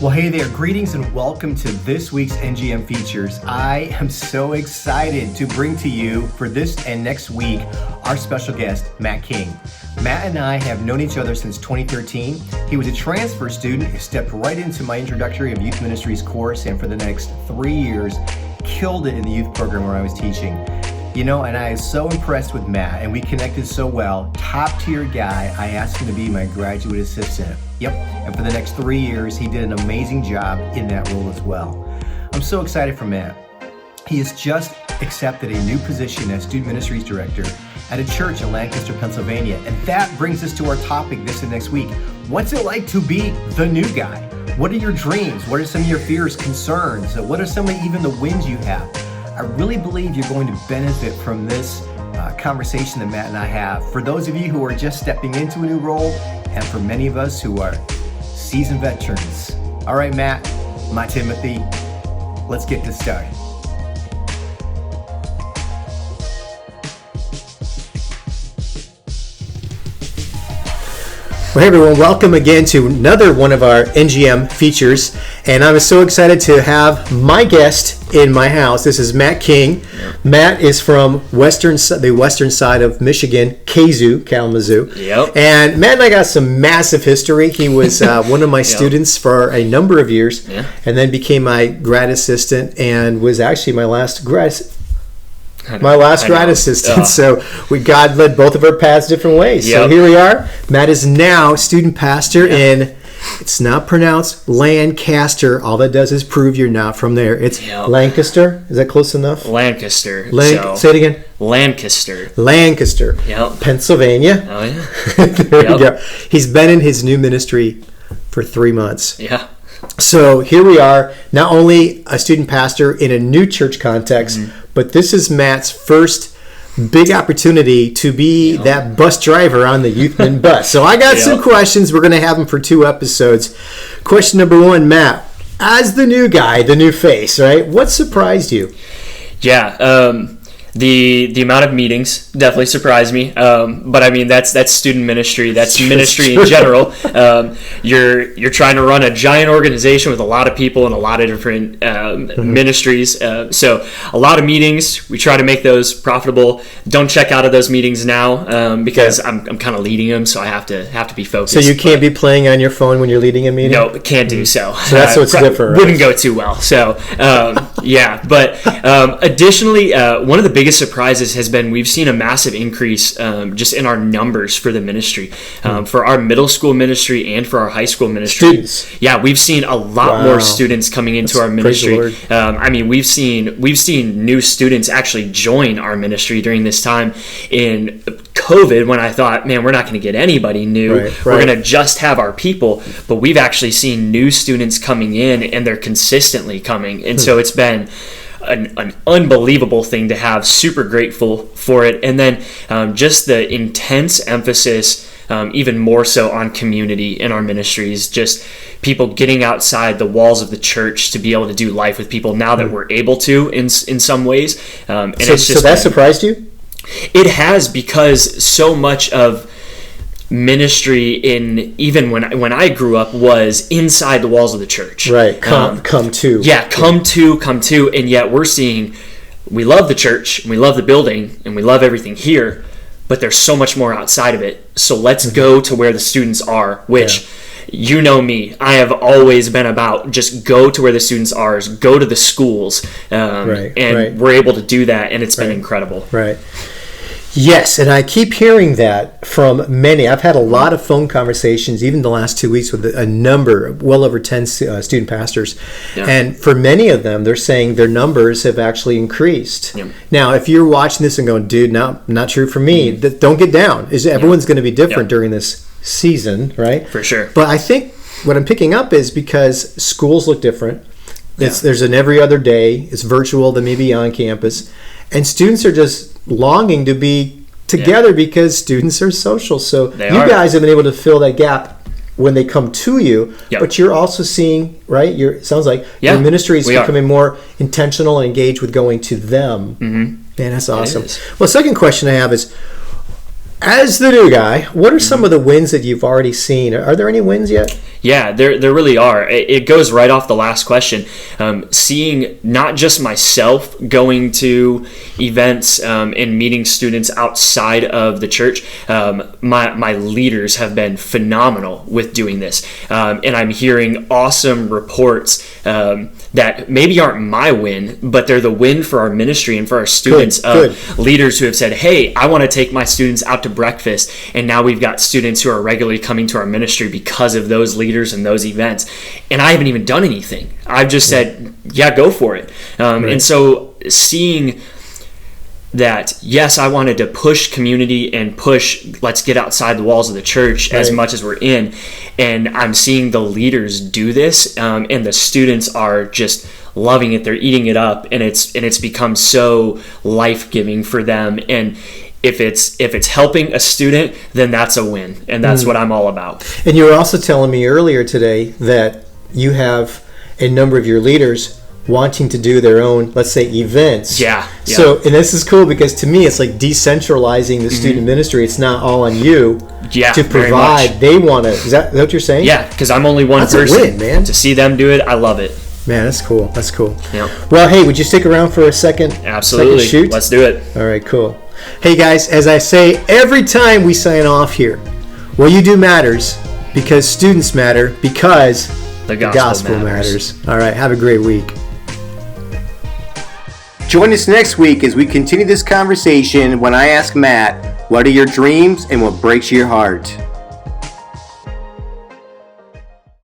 Well, hey there, greetings and welcome to this week's NGM Features. I am so excited to bring to you for this and next week our special guest, Matt King. Matt and I have known each other since 2013. He was a transfer student who stepped right into my Introductory of Youth Ministries course, and for the next 3 years, killed it in the youth program where I was teaching. You know, and I was so impressed with Matt, and we connected so well. Top tier guy. I asked him to be my graduate assistant. Yep, and for the next 3 years, he did an amazing job in that role as well. I'm so excited for Matt. He has just accepted a new position as Student Ministries Director at a church in Lancaster, Pennsylvania. And that brings us to our topic this and next week. What's it like to be the new guy? What are your dreams? What are some of your fears, concerns? What are some of even the wins you have? I really believe you're going to benefit from this conversation that Matt and I have. For those of you who are just stepping into a new role, and for many of us who are seasoned veterans. All right, Matt, my Timothy, let's get this started. Well, hey everyone, welcome again to another one of our NGM features, and I'm so excited to have my guest in my house. This is Matt King. Yep. Matt is from the western side of Michigan, Kalamazoo. Yep. And Matt and I got some massive history. He was one of my students for a number of years, and then became my grad assistant, and was actually my last grad assistant. So God led both of our paths different ways. Yep. So here we are. Matt is now student pastor in, it's not pronounced Lancaster. All that does is prove you're not from there. It's Lancaster. Is that close enough? Lancaster. Say it again. Lancaster. Yep. Pennsylvania. Oh yeah. There we go. He's been in his new ministry for 3 months. Yeah. So here we are, not only a student pastor in a new church context, but this is Matt's first big opportunity to be that bus driver on the Youthman bus. So I got some questions. We're going to have them for 2 episodes. Question number 1, Matt, as the new guy, the new face, right? What surprised you? Yeah, the amount of meetings definitely surprised me. But I mean, that's student ministry. That's ministry in general. You're trying to run a giant organization with a lot of people and a lot of different ministries. So a lot of meetings. We try to make those profitable. Don't check out of those meetings now because I'm kind of leading them, so I have to be focused. So you can't be playing on your phone when you're leading a meeting? No, can't do so. So that's what's different. Right? Wouldn't go too well. So yeah, but additionally, one of the biggest surprises has been we've seen a massive increase just in our numbers for the ministry, for our middle school ministry and for our high school ministry. Students. Yeah, we've seen a lot more students coming into our ministry. I mean, we've seen new students actually join our ministry during this time in COVID, when I thought, man, we're not going to get anybody new. Right. We're going to just have our people. But we've actually seen new students coming in, and they're consistently coming. And so it's been an unbelievable thing to have. Super grateful for it. And then just the intense emphasis, even more so on community in our ministries, just people getting outside the walls of the church to be able to do life with people now that we're able to in some ways. And so that surprised you? It has, because so much of ministry even when I grew up was inside the walls of the church. Right. Come to. Yeah, come to. And yet we're seeing, we love the church, and we love the building, and we love everything here, but there's so much more outside of it. So let's go to where the students are, which you know me, I have always been about just go to where the students are, go to the schools. We're able to do that, and it's been incredible. Right. Yes, and I keep hearing that from many. I've had a lot of phone conversations, even the last 2 weeks, with a number, well over 10 student pastors. Yeah. And for many of them, they're saying their numbers have actually increased. Yeah. Now, if you're watching this and going, dude, no, not true for me, don't get down. Everyone's going to be different during this season, right? For sure. But I think what I'm picking up is because schools look different. There's an every other day. It's virtual, they may be on campus. And students are just longing to be together because students are social. So you guys have been able to fill that gap when they come to you, but you're also seeing, right? Sounds like your ministry is becoming more intentional and engaged with going to them. Man, that's awesome. Well, second question I have is, As the new guy, what are some of the wins that you've already seen? Are there any wins yet? Yeah, there really are. It goes right off the last question. Seeing not just myself going to events and meeting students outside of the church, my leaders have been phenomenal with doing this. And I'm hearing awesome reports that maybe aren't my win, but they're the win for our ministry and for our students. Good. Leaders who have said, hey, I want to take my students out to breakfast. And now we've got students who are regularly coming to our ministry because of those leaders and those events. And I haven't even done anything. I've just said, yeah, go for it. Right. And so seeing that, yes, I wanted to push community and push, let's get outside the walls of the church as much as we're in. And I'm seeing the leaders do this, and the students are just loving it. They're eating it up, and it's become so life-giving for them. And if it's helping a student, then that's a win, and that's what I'm all about. And you were also telling me earlier today that you have a number of your leaders wanting to do their own, let's say, events. Yeah. So, and this is cool because to me, it's like decentralizing the student ministry. It's not all on you to provide. They want to. Is that what you're saying? Yeah, because I'm only one person. That's a win, man. To see them do it, I love it. Man, that's cool. That's cool. Yeah. Well, hey, would you stick around for a second? Absolutely. Second shoot? Let's do it. All right, cool. Hey, guys, as I say every time we sign off here, what you do matters because students matter because the gospel matters. All right, have a great week. Join us next week as we continue this conversation when I ask Matt, what are your dreams and what breaks your heart?